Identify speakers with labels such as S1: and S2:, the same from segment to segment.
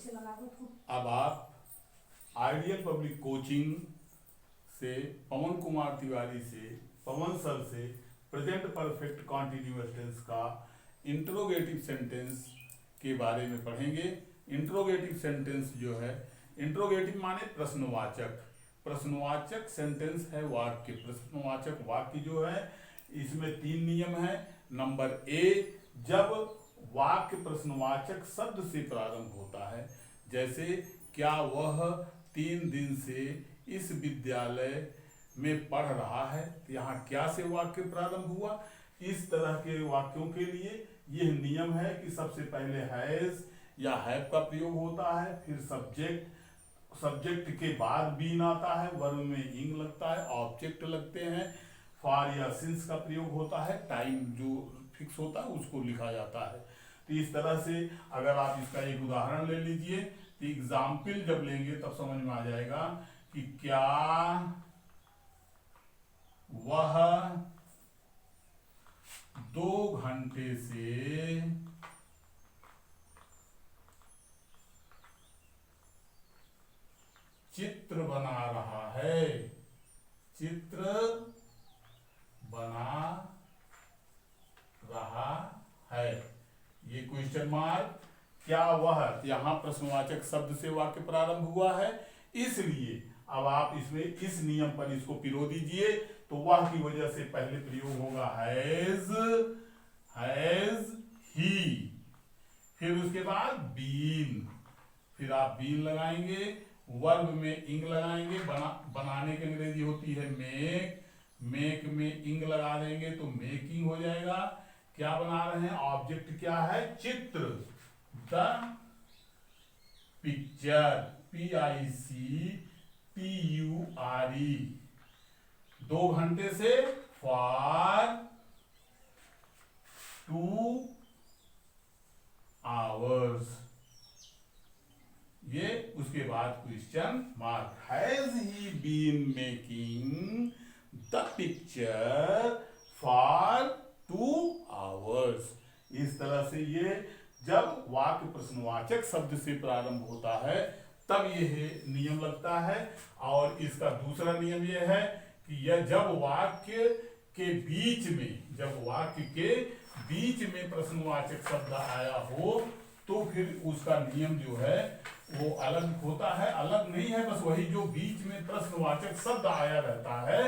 S1: अब आप ideal public coaching से पवन कुमार तिवारी से पवन सर से प्रेजेंट परफेक्ट कॉन्टिन्यूअस टेंस का इंट्रोगेटिव सेंटेंस के बारे में पढ़ेंगे। इंट्रोगेटिव सेंटेंस जो है, इंट्रोगेटिव माने प्रश्नवाचक, प्रश्नवाचक सेंटेंस है वाक्य। प्रश्नवाचक वाक्य जो है इसमें 3 नियम है। नंबर ए, जब वाक्य प्रश्नवाचक शब्द से प्रारंभ होता है, जैसे क्या वह 3 दिन से इस विद्यालय में पढ़ रहा है, तो यहाँ क्या से वाक्य प्रारंभ हुआ। इस तरह के वाक्यों के लिए यह नियम है कि सबसे पहले हैज या हैव का प्रयोग होता है, फिर सब्जेक्ट के बाद बीन आता है, वर्ब में इंग लगता है, ऑब्जेक्ट लगते हैं, फॉर या सिंस का प्रयोग होता है, टाइम जो फिक्स होता है उसको लिखा जाता है। तो इस तरह से अगर आप इसका एक उदाहरण ले लीजिए, तो एग्जाम्पल जब लेंगे तब समझ में आ जाएगा कि क्या वह 2 घंटे से चित्र बना रहा है, चित्र बना रहा है। ये क्वेश्चन मार्क, क्या वह, यहां प्रश्नवाचक शब्द से वाक्य प्रारंभ हुआ है, इसलिए अब आप इसमें इस नियम पर इसको पिरो दीजिए, तो वह की वजह से पहले प्रयोग होगा हैज, ही, फिर उसके बाद बीन, फिर आप बीन लगाएंगे, वर्ब में इंग लगाएंगे, बनाने की अंग्रेजी होती है मेक, मेक में इंग लगा देंगे तो मेकिंग हो जाएगा। क्या बना रहे हैं, ऑब्जेक्ट क्या है, चित्र, द पिक्चर, PICTURE, 2 घंटे से फॉर 2 आवर्स। ये उसके बाद question mark, has he been making the picture for 2 hours. इस तरह से ये जब वाक्य प्रश्नवाचक शब्द से प्रारंभ होता है तब यह नियम लगता है। और इसका दूसरा नियम यह है कि यह जब वाक्य के बीच में, जब वाक्य के बीच में प्रश्नवाचक शब्द आया हो तो फिर उसका नियम जो है वो अलग होता है। अलग नहीं है, बस वही जो बीच में प्रश्नवाचक शब्द आया रहता है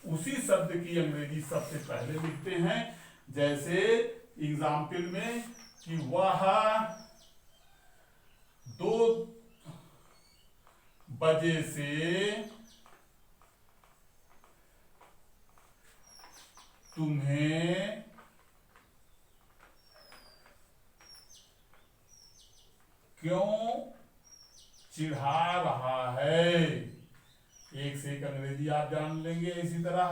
S1: उसी शब्द की अंग्रेजी सबसे पहले लिखते हैं। जैसे एग्जाम्पल में कि वह 2 बजे से तुम्हें क्यों चिढ़ा रहा है। एक से एक अंग्रेजी आप जान लेंगे। इसी तरह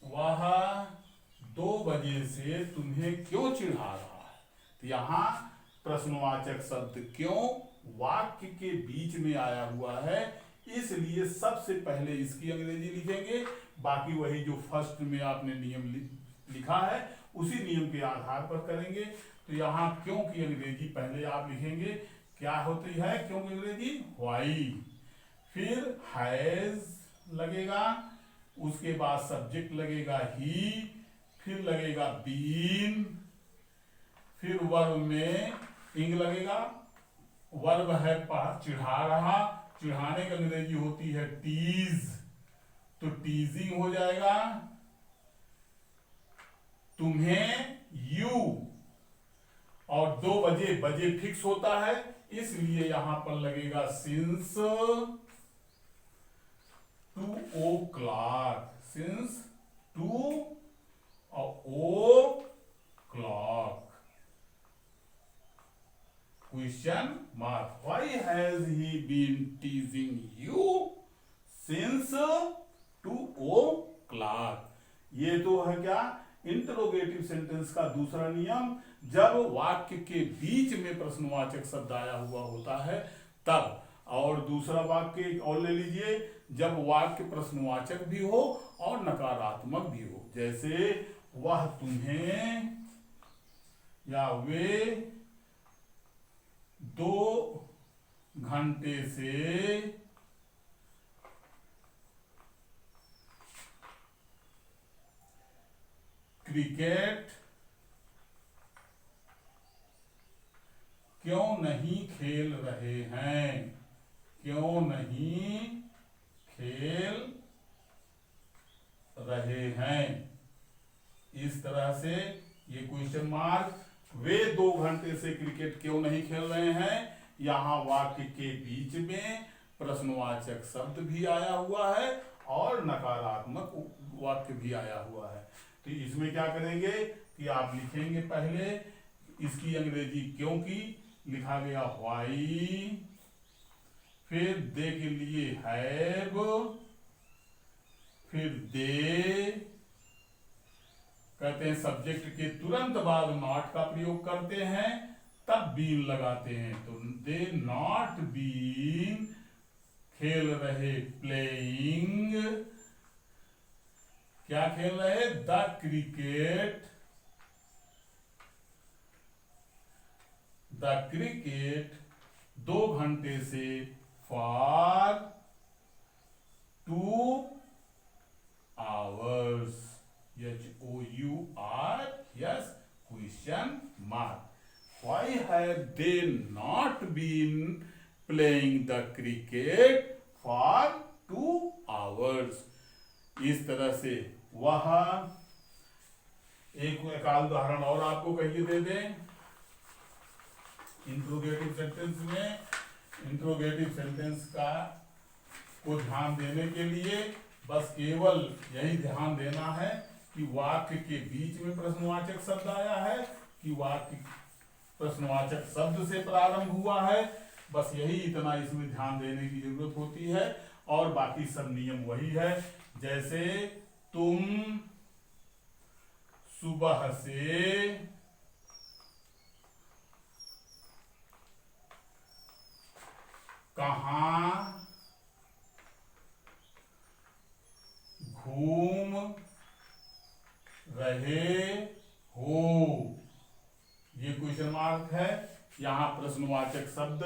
S1: वह 2 बजे से तुम्हें क्यों चिढ़ा रहा है, तो यहां प्रश्नवाचक शब्द क्यों वाक्य के बीच में आया हुआ है, इसलिए सबसे पहले इसकी अंग्रेजी लिखेंगे। बाकी वही जो फर्स्ट में आपने नियम लिखा है उसी नियम के आधार पर करेंगे। तो यहाँ क्यों की अंग्रेजी पहले आप लिखेंगे, क्या होती है क्यों की अंग्रेजी, व्हाई, फिर हैज लगेगा, उसके बाद सब्जेक्ट लगेगा ही, फिर लगेगा बीन, फिर वर्ब में इंग लगेगा, वर्ब है चिढ़ा रहा, चिढ़ाने की अंग्रेजी होती है टीज, तो टीजिंग हो जाएगा। तुम्हें यू, और 2 बजे, बजे फिक्स होता है इसलिए यहां पर लगेगा since 2 o'clock, since 2 o'clock। Question mark, why has he been teasing you since 2 o'clock। ये तो है क्या, इंटरोगेटिव सेंटेंस का दूसरा नियम। जब वाक्य के बीच में प्रश्नवाचक शब्द आया हुआ होता है तब। और दूसरा वाक्य और ले लीजिए, जब वाक्य प्रश्नवाचक भी हो और नकारात्मक भी हो, जैसे वह तुम्हें या वे 2 घंटे से क्रिकेट क्यों नहीं खेल रहे हैं, क्यों नहीं खेल रहे हैं। इस तरह से ये क्वेश्चन मार्क, वे 2 घंटे से क्रिकेट क्यों नहीं खेल रहे हैं, यहां वाक्य के बीच में प्रश्नवाचक शब्द भी आया हुआ है और नकारात्मक वाक्य भी आया हुआ है। तो इसमें क्या करेंगे कि आप लिखेंगे, पहले इसकी अंग्रेजी क्योंकि लिखा गया व्हाई, फिर दे के लिए हैव, फिर दे, कहते हैं सब्जेक्ट के तुरंत बाद नॉट का प्रयोग करते हैं, तब बीन लगाते हैं। तो दे नॉट बीन, खेल रहे प्लेइंग, क्या खेल रहे, द क्रिकेट, द क्रिकेट 2 घंटे से for 2 hours, HOUR, yes, question mark. Why have they not been playing the cricket for 2 hours? इस तरह से वह एक उदाहरण और आपको कहिए दे दें। इंट्रोगेटिव सेंटेंस में, इंट्रोगेटिव सेंटेंस का को ध्यान देने के लिए बस केवल यही ध्यान देना है कि वाक्य के बीच में प्रश्नवाचक शब्द आया है कि वाक्य प्रश्नवाचक शब्द से प्रारंभ हुआ है, बस यही इतना इसमें ध्यान देने की जरूरत होती है। और बाकी सब नियम वही है, जैसे तुम सुबह से कहां घूम रहे हो, ये क्वेश्चन मार्क है। यहां प्रश्नवाचक शब्द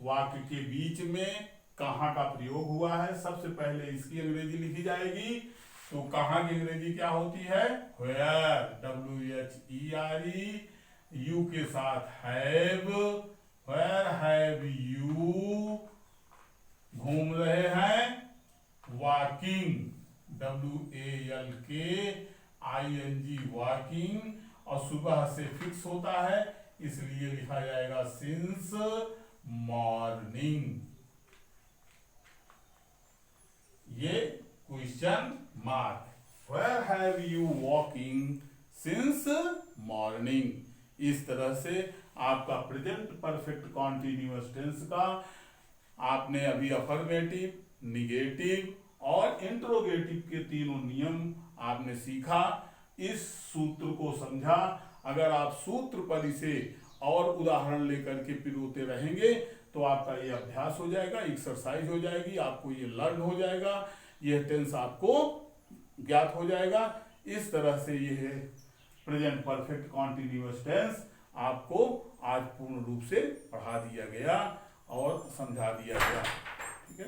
S1: वाक्य के बीच में कहां का प्रयोग हुआ है। सबसे पहले इसकी अंग्रेजी लिखी जाएगी, तो कहां की अंग्रेजी क्या होती है, where, WHERE, यू के साथ हैव, where have you, घूम रहे हैं, वॉकिंग, WALKING, वॉकिंग, और सुबह से फिक्स होता है इसलिए लिखा जाएगा सिंस मॉर्निंग, ये question mark. Where have you walking since morning? इस तरह से आपका प्रेजेंट परफेक्ट कॉन्टिन्यूअस टेंस का आपने अभी अफर्मेटिव, निगेटिव और इंट्रोगेटिव के तीनों नियम आपने सीखा, इस सूत्र को समझा। अगर आप सूत्र पर इसे और उदाहरण लेकर के पिरोते रहेंगे तो आपका ये अभ्यास हो जाएगा, एक्सरसाइज हो जाएगी, आपको ये लर्न हो जाएगा, यह टेंस आपको ज्ञात हो जाएगा। इस तरह से यह प्रेजेंट परफेक्ट कॉन्टिन्यूअस टेंस आपको आज पूर्ण रूप से पढ़ा दिया गया और समझा दिया गया। ठीक है।